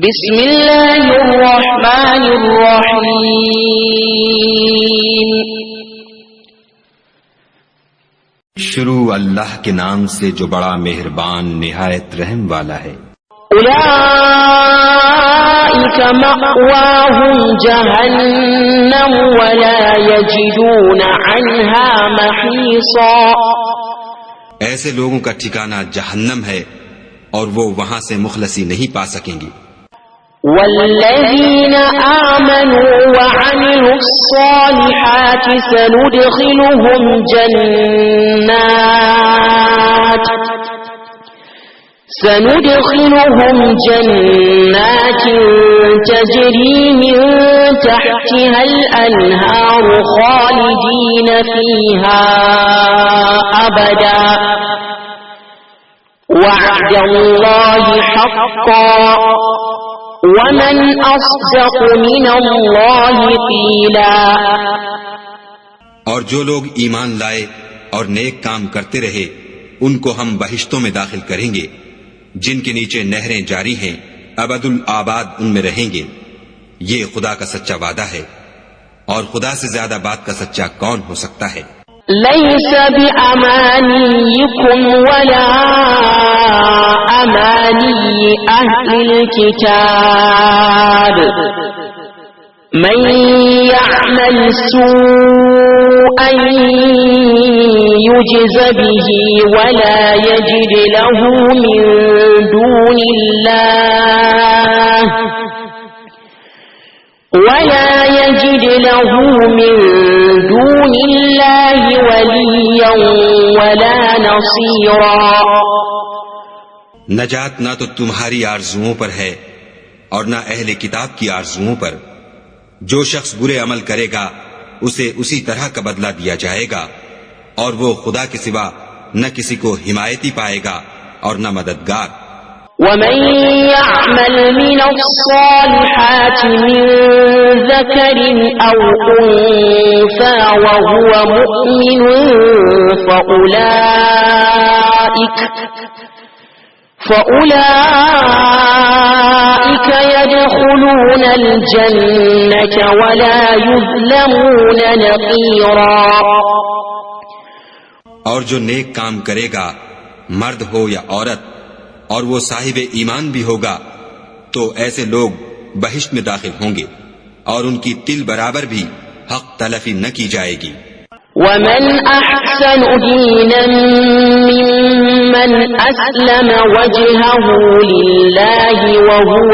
بسم اللہ الرحمن الرحیم شروع اللہ کے نام سے جو بڑا مہربان نہایت رحم والا ہے۔ اولئک مأواہم جہنم ولا یجدون عنہا محیصا، ایسے لوگوں کا ٹھکانہ جہنم ہے اور وہ وہاں سے مخلصی نہیں پا سکیں گے۔ والذین آمنوا وعملوا الصالحات سندخلهم جنات تجری من تحتها الانہار خالدین فیہا ابدا وعد اللہ حقا ومن اصدق من اللہ قیلا۔ اور جو لوگ ایمان لائے اور نیک کام کرتے رہے ان کو ہم بہشتوں میں داخل کریں گے جن کے نیچے نہریں جاری ہیں، ابد الآباد ان میں رہیں گے۔ یہ خدا کا سچا وعدہ ہے، اور خدا سے زیادہ بات کا سچا کون ہو سکتا ہے؟ لیس بأمانیکم ولا امانی اہل الکتاب من یعمل سوءا یجز به ولا یجد له من دون اللہ ولیا ولا نصیرا۔ نجات نہ تو تمہاری آرزوؤں پر ہے اور نہ اہل کتاب کی آرزوؤں پر۔ جو شخص برے عمل کرے گا اسے اسی طرح کا بدلہ دیا جائے گا، اور وہ خدا کے سوا نہ کسی کو حمایتی پائے گا اور نہ مددگار۔ ومن يعمل من الصالحات من ذكر أو أنثى وهو مؤمن فأولئك يدخلون الجنة ولا يظلمون نقيرا۔ اور جو نیک کام کرے گا، مرد ہو یا عورت، اور وہ صاحب ایمان بھی ہوگا، تو ایسے لوگ بہشت میں داخل ہوں گے اور ان کی تل برابر بھی حق تلفی نہ کی جائے گی۔ ومن احسن دینا ممن اسلم وجهه لله وهو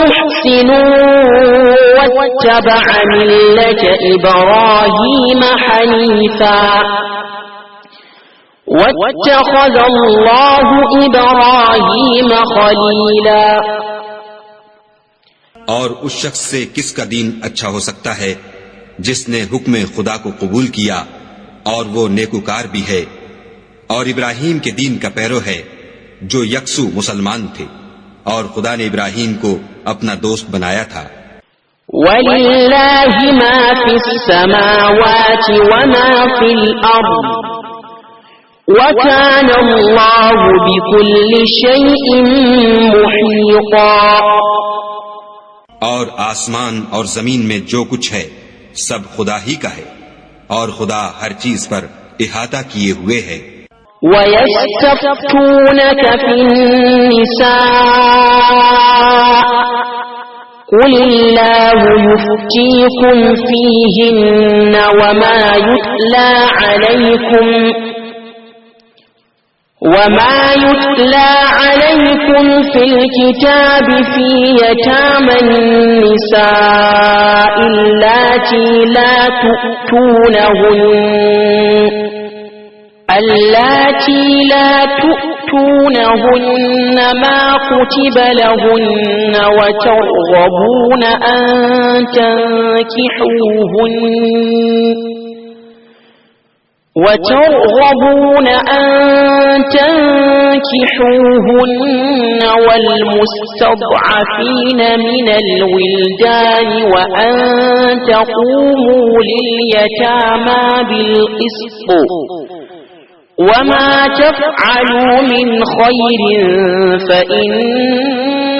محسن واتبع ملة ابراہیم حنیفا واتخذ اللہ ابراہیم خلیلا۔ اور اس شخص سے کس کا دین اچھا ہو سکتا ہے جس نے حکم خدا کو قبول کیا اور وہ نیکوکار بھی ہے، اور ابراہیم کے دین کا پیرو ہے جو یکسو مسلمان تھے، اور خدا نے ابراہیم کو اپنا دوست بنایا تھا۔ وَلِلَّهِ مَا فِي السَّمَاوَاتِ وَمَا فِي الْأَرْضِ وَكَانَ اللَّهُ بِكُلِّ شَيْءٍ مُحِيطًا۔ اور آسمان اور زمین میں جو کچھ ہے سب خدا ہی کا ہے، اور خدا ہر چیز پر احاطہ کیے ہوئے ہے۔ وَيَسْتَفْتُونَكَ فِي النِّسَاءِ قُلِ اللَّهُ يُفْتِيكُمْ فِيهِنَّ وَمَا يُتْلَى عَلَيْكُمْ فِي الْكِتَابِ فِي يَتَامَى النِّسَاءِ اللَّاتِي لَا تُؤْتُونَهُنَّ مَا كُتِبَ لَهُنَّ وَتَرْغَبُونَ أَن تنكحوهن والمستضعفين من الولدان وأن تقوموا لليتامى بالقسط وما تفعلوا من خير فإن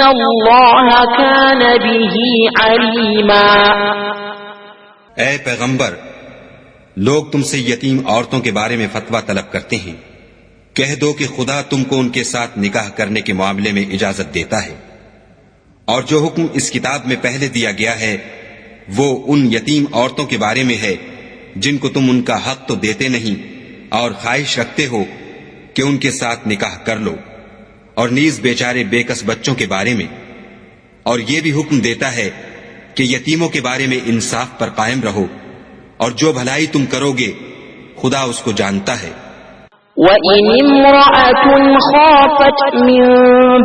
الله كان به عليما. اے پیغمبر، لوگ تم سے یتیم عورتوں کے بارے میں فتویٰ طلب کرتے ہیں. کہہ دو کہ خدا تم کو ان کے ساتھ نکاح کرنے کے معاملے میں اجازت دیتا ہے، اور جو حکم اس کتاب میں پہلے دیا گیا ہے وہ ان یتیم عورتوں کے بارے میں ہے جن کو تم ان کا حق تو دیتے نہیں اور خواہش رکھتے ہو کہ ان کے ساتھ نکاح کر لو، اور نیز بیچارے بے کس بچوں کے بارے میں. اور یہ بھی حکم دیتا ہے کہ یتیموں کے بارے میں انصاف پر قائم رہو، اور جو بھلائی تم کرو گے خدا اس کو جانتا ہے. وَإِنِ امْرَأَةٌ خَافَتْ مِنْ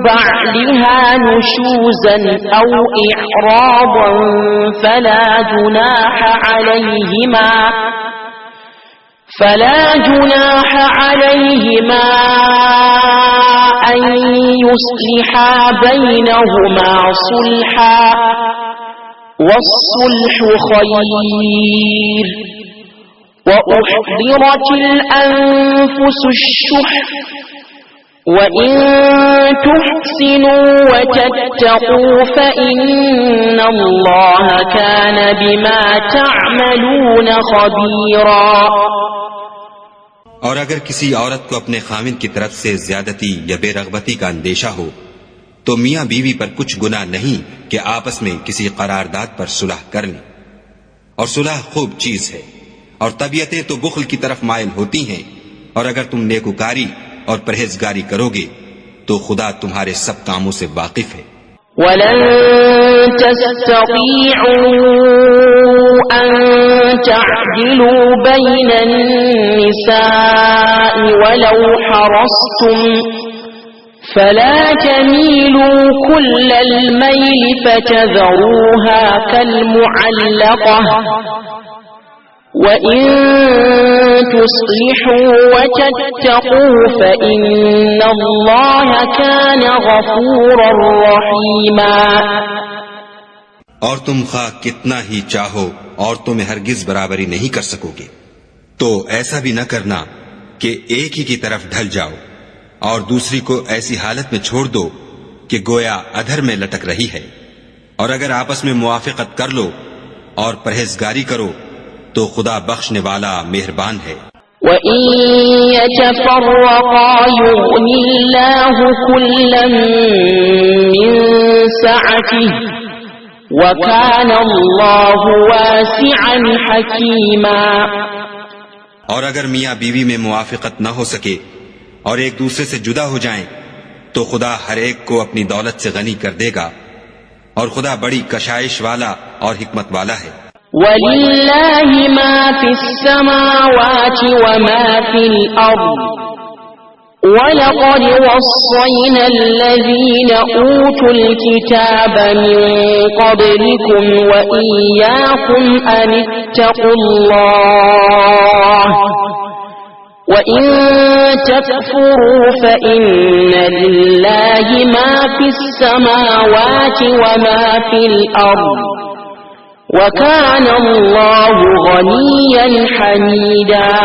بَعْلِهَا نُشُوزًا أَوْ إِعْرَاضًا فَلَا جُنَاحَ عَلَيْهِمَا أَنْ يُصْلِحَا بَيْنَهُمَا صُلْحًا وَالصُّلْحُ خَيْرٌ وَأُحْضِرَتِ الْأَنفُسُ الشُّحَّ وَإِن تُحْسِنُوا وَتَتَّقُوا فَإِنَّ اللَّهَ كَانَ بِمَا تَعْمَلُونَ خَبِيرًا. اور اگر کسی عورت کو اپنے خاوند کی طرف سے زیادتی یا بے رغبتی کا اندیشہ ہو تو میاں بیوی پر کچھ گناہ نہیں کہ آپس میں کسی قرارداد پر صلح کر لیں، اور صلح خوب چیز ہے. اور طبیعتیں تو بخل کی طرف مائل ہوتی ہیں، اور اگر تم نیکوکاری اور پرہیزگاری کرو گے تو خدا تمہارے سب کاموں سے واقف ہے. وَلَن تَسْتَطِيعُوا أَن تَعْدِلُوا بَيْنَ النِّسَاءِ وَلَوْ حَرَصْتُمْ فَلَا تَمِيلُوا كُلَّ الْمَيْلِ فَتَذَرُوهَا كَالْمُعَلَّقَةِ وَإِن تُصْلِحُوا وَتَتَّقُوا فَإِنَّ اللَّهَ كَانَ غَفُورًا رَّحِيمًا. اور تم خواہ کتنا ہی چاہو عورتوں میں ہرگز برابری نہیں کر سکو گے، تو ایسا بھی نہ کرنا کہ ایک ہی کی طرف ڈھل جاؤ اور دوسری کو ایسی حالت میں چھوڑ دو کہ گویا ادھر میں لٹک رہی ہے. اور اگر آپس میں موافقت کر لو اور پرہیزگاری کرو تو خدا بخشنے والا مہربان ہے. وَإِن يَتَفَرَّقَا يُغْنِ اللَّهُ كُلًّا مِّن سَعَتِهِ وَكَانَ اللَّهُ وَاسِعًا حَكِيمًا. اور اگر میاں بیوی میں موافقت نہ ہو سکے اور ایک دوسرے سے جدا ہو جائیں تو خدا ہر ایک کو اپنی دولت سے غنی کر دے گا، اور خدا بڑی کشائش والا اور حکمت والا ہے. وَلِلَّهِ مَا فِي السَّمَاوَاتِ وَمَا فِي الْأَرْضِ وَلَقَدْ وَصَّيْنَا الَّذِينَ أُوتُوا الْكِتَابَ مِن قَبْلِكُمْ وَإِيَّاكُمْ أَنِ اتَّقُوا اللَّهَ وَإِن تَكْفُرُوا فَإِنَّ لِلَّهِ مَا فِي السَّمَاوَاتِ وَمَا فِي الْأَرْضِ وَكَانَ اللَّهُ غَنِيًّا حَمِيدًا.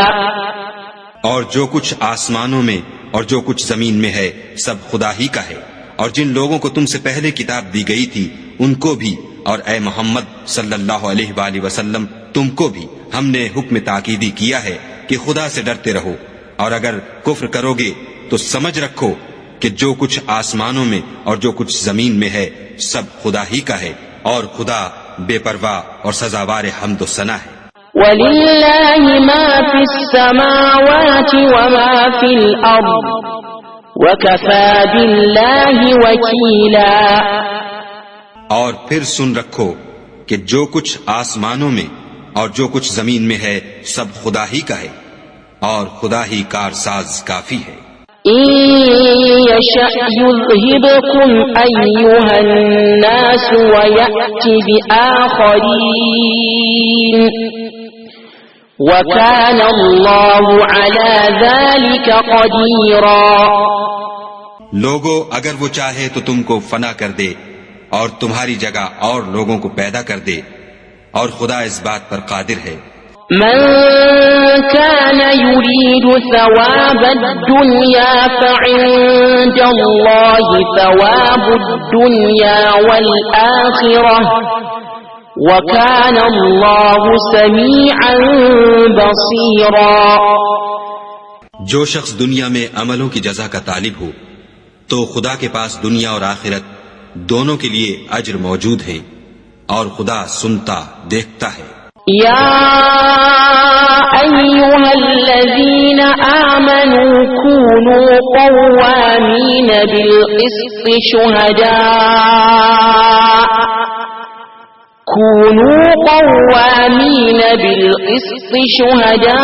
اور جو کچھ آسمانوں میں اور جو کچھ زمین میں ہے سب خدا ہی کا ہے، اور جن لوگوں کو تم سے پہلے کتاب دی گئی تھی ان کو بھی، اور اے محمد صلی اللہ علیہ وآلہ وسلم تم کو بھی ہم نے حکم تاکیدی کیا ہے کہ خدا سے ڈرتے رہو، اور اگر کفر کرو گے تو سمجھ رکھو کہ جو کچھ آسمانوں میں اور جو کچھ زمین میں ہے سب خدا ہی کا ہے، اور خدا بے پرواہ اور سزاوار حمد و ثنا ہے. وَلِلَّهِ مَا فِي السَّمَاوَاتِ وَمَا فِي الْأَرْضِ وَكَفَى بِاللَّهِ وَكِيلًا. اور پھر سن رکھو کہ جو کچھ آسمانوں میں اور جو کچھ زمین میں ہے سب خدا ہی کا ہے، اور خدا ہی کارساز کافی ہے. إِن يَشَأْ يُذْهِبْكُمْ أَيُّهَا النَّاسُ وَيَأْتِ بِآخَرِينَ وَكَانَ اللَّهُ عَلَى ذَلِكَ قَدِيرًا. لوگو اگر وہ چاہے تو تم کو فنا کر دے اور تمہاری جگہ اور لوگوں کو پیدا کر دے، اور خدا اس بات پر قادر ہے. من كان يريد ثواب الدنيا فعند الله ثواب الدنيا والآخرة وكان الله سميعا بصيرا. جو شخص دنیا میں عملوں کی جزا کا طالب ہو تو خدا کے پاس دنیا اور آخرت دونوں کے لیے اجر موجود ہے اور خدا سنتا دیکھتا ہے. يا أيها الذين آمنوا كونوا قوامين بالقسط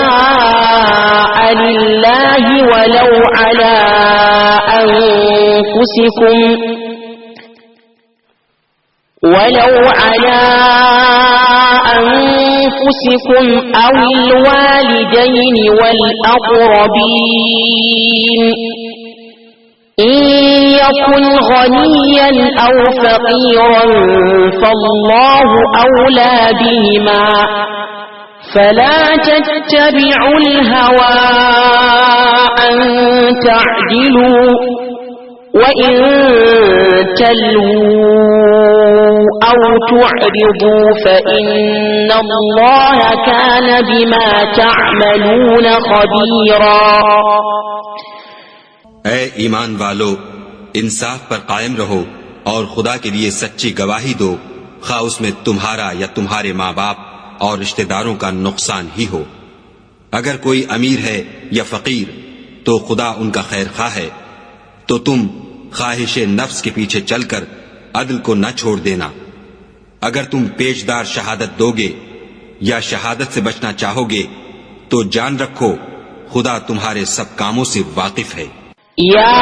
شهداء لله ولو على أنفسكم أو الوالدين والأقربين إن يكن غنيا أو فقيرا فالله أولى بهما فلا تتبعوا الهوى أن تعدلوا وإن تلووا أو تعرضوا فإن الله كان بما تعملون خبيرا. اے ایمان والو، انصاف پر قائم رہو اور خدا کے لیے سچی گواہی دو، خواہ اس میں تمہارا یا تمہارے ماں باپ اور رشتہ داروں کا نقصان ہی ہو. اگر کوئی امیر ہے یا فقیر تو خدا ان کا خیر خواہ ہے، تو تم خواہش نفس کے پیچھے چل کر عدل کو نہ چھوڑ دینا. اگر تم پیشدار شہادت دو گے یا شہادت سے بچنا چاہو گے تو جان رکھو خدا تمہارے سب کاموں سے واقف ہے. يا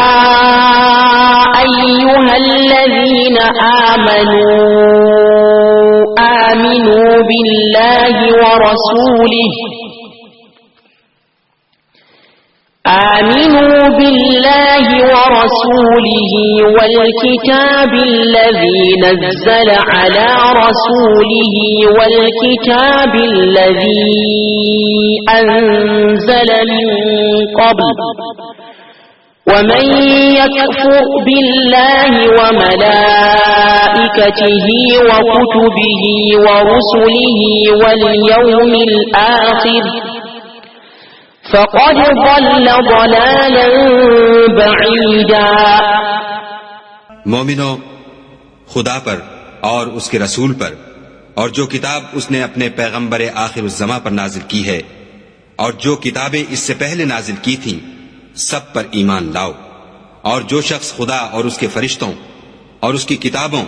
أيها الذين آمنوا بالله ورسوله والكتاب الذي نزل على رسوله والكتاب الذي أنزل من قبل ومن يكفر بالله وملائكته وكتبه ورسله واليوم الآخر فقد ضل ضلالا بعيدا. مومنو، خدا پر اور اس کے رسول پر اور جو کتاب اس نے اپنے پیغمبر آخر الزماں پر نازل کی ہے اور جو کتابیں اس سے پہلے نازل کی تھیں سب پر ایمان لاؤ. اور جو شخص خدا اور اس کے فرشتوں اور اس کی کتابوں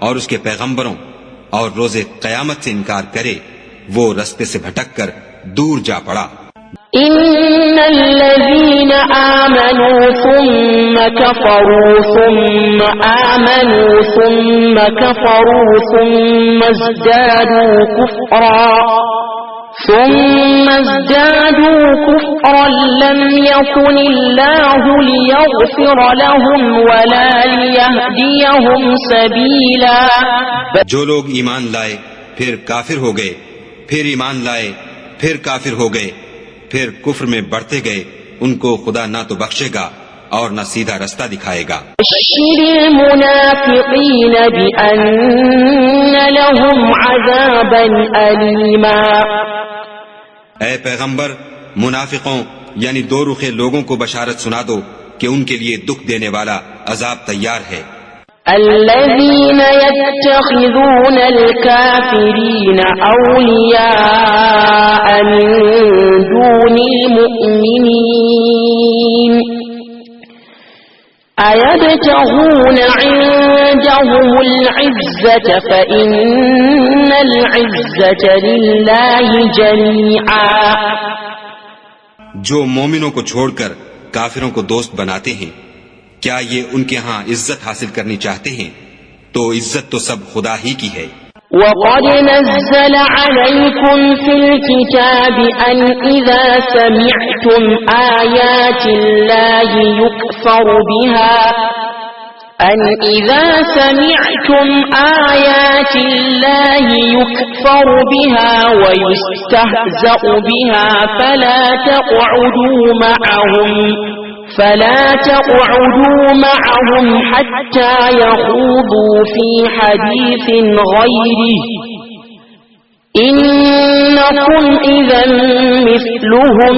اور اس کے پیغمبروں اور روز قیامت سے انکار کرے وہ رستے سے بھٹک کر دور جا پڑا. ان الذين آمنوا ثم كفروا ثم آمنوا ثم كفروا ثم ازدادوا كفرا لم يكن الله ليغفر لهم ولا ليهديهم سبيلا. جو لوگ ایمان لائے پھر کافر ہو گئے، پھر ایمان لائے پھر کافر ہو گئے، پھر کفر میں بڑھتے گئے، ان کو خدا نہ تو بخشے گا اور نہ سیدھا رستہ دکھائے گا. بشر المنافقین بأن لهم عذابا ألیما. اے پیغمبر، منافقوں یعنی دو رخے لوگوں کو بشارت سنا دو کہ ان کے لیے دکھ دینے والا عذاب تیار ہے. الذين يتخذون الكافرين أولياء من دون المؤمنين أيبتغون عندهم العزة فإن العزة لله جميعا. جو مومنوں کو چھوڑ کر کافروں کو دوست بناتے ہیں، کیا یہ ان کے ہاں عزت حاصل کرنی چاہتے ہیں؟ تو عزت تو سب خدا ہی کی ہے. وَقَدْ نَزَّلَ عَلَيْكُمْ فِي الْكِتَابِ أَنْ إِذَا سَمِعْتُمْ آيَاتِ اللَّهِ يُكْفَرُ بِهَا أن إذا سمعتم آيات الله يكفر بها ويستهزأ بها فلا تقعدوا معهم حتى يخوضوا في حديث غيره إنكم إذا مثلهم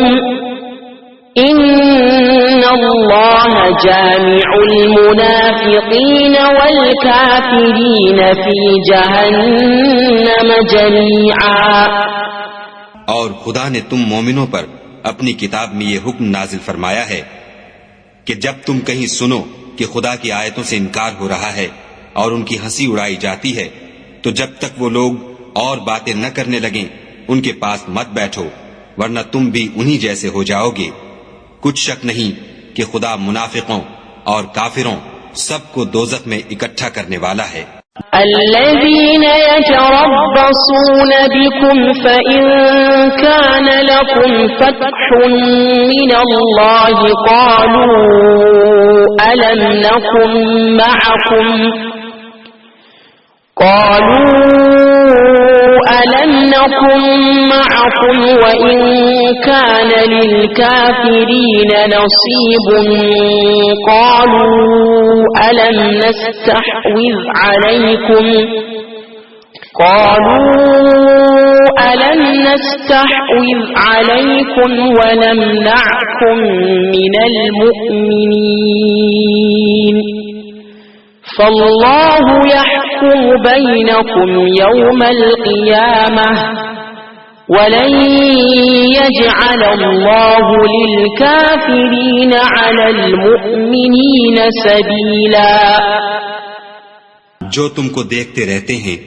إن الله جامع المنافقين والكافرين في جهنم جميعا. اور خدا نے تم مومنوں پر اپنی کتاب میں یہ حکم نازل فرمایا ہے کہ جب تم کہیں سنو کہ خدا کی آیتوں سے انکار ہو رہا ہے اور ان کی ہنسی اڑائی جاتی ہے تو جب تک وہ لوگ اور باتیں نہ کرنے لگیں ان کے پاس مت بیٹھو ورنہ تم بھی انہی جیسے ہو جاؤ گے. کچھ شک نہیں کہ خدا منافقوں اور کافروں سب کو دوزخ میں اکٹھا کرنے والا ہے. الذين يتربصون بكم فإن كان لكم فتح من الله قالوا ألم نكن معكم وإن كان للكافرين نصيب قالوا ألم نستحوذ عليكم ونمنعكم من المؤمنين فالله يحكم بينكم يوم القيامة ولن يجعل الله للكافرين على المؤمنين سبيلا. جو تم کو دیکھتے رہتے ہیں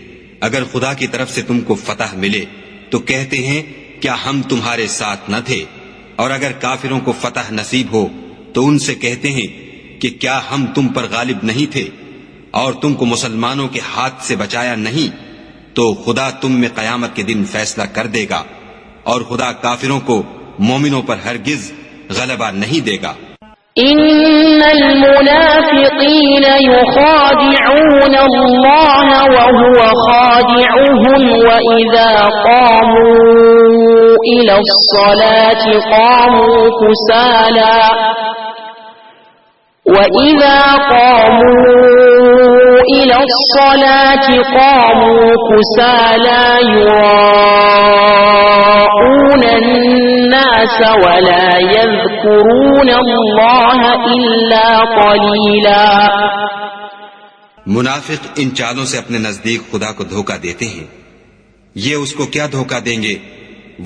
اگر خدا کی طرف سے تم کو فتح ملے تو کہتے ہیں کیا ہم تمہارے ساتھ نہ تھے، اور اگر کافروں کو فتح نصیب ہو تو ان سے کہتے ہیں کہ کیا ہم تم پر غالب نہیں تھے اور تم کو مسلمانوں کے ہاتھ سے بچایا نہیں، تو خدا تم میں قیامت کے دن فیصلہ کر دے گا اور خدا کافروں کو مومنوں پر ہرگز غلبہ نہیں دے گا. ان المنافقین یخادعون اللہ وهو خادعهم وإذا قاموا إلى الصلاة قاموا كسالى يراءون الناس ولا يذكرون الله إلا قليلا. منافق ان چالوں سے اپنے نزدیک خدا کو دھوکہ دیتے ہیں. یہ اس کو کیا دھوکہ دیں گے،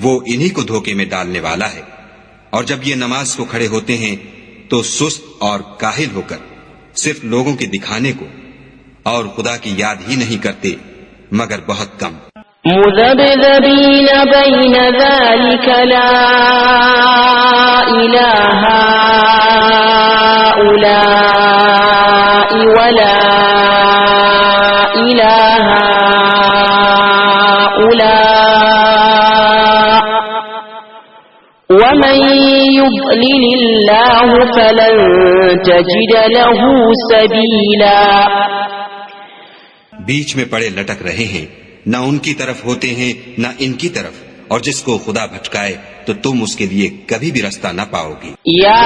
وہ انہی کو دھوکے میں ڈالنے والا ہے. اور جب یہ نماز کو کھڑے ہوتے ہیں تو سست اور کاہل ہو کر صرف لوگوں کے دکھانے کو اور خدا کی یاد ہی نہیں کرتے مگر بہت کم. مذبذبین بین ذلک لا الہ هؤلاء ولا الہ هؤلاء ومن يضلل الله فلن تجد له سبيلا. بیچ میں پڑے لٹک رہے ہیں، نہ ان کی طرف ہوتے ہیں نہ ان کی طرف، اور جس کو خدا بھٹکائے تو تم اس کے لیے کبھی بھی رستہ نہ پاؤ گی. یا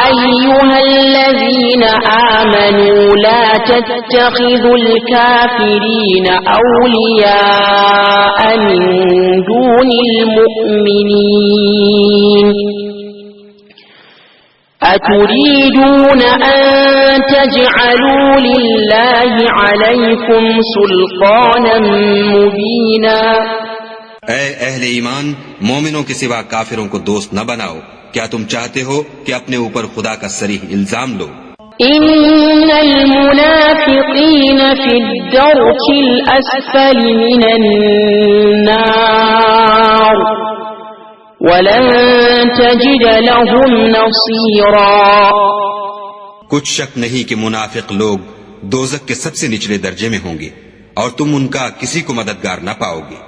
ایھا الذین آمنوا لا تتخذوا الکافرین اولیاء من دون المؤمنین أتريدون أن تجعلوا لله عليكم سلطانا مبينا. اے اہل ایمان، مومنوں کے سوا کافروں کو دوست نہ بناؤ. کیا تم چاہتے ہو کہ اپنے اوپر خدا کا صریح الزام لو؟ ان المنافقین فی الدرک الاسفل من النار وَلَن تَجِدَ لَهُمْ نَصِيرًا. کچھ شک نہیں کہ منافق لوگ دوزخ کے سب سے نچلے درجے میں ہوں گے اور تم ان کا کسی کو مددگار نہ پاؤ گے.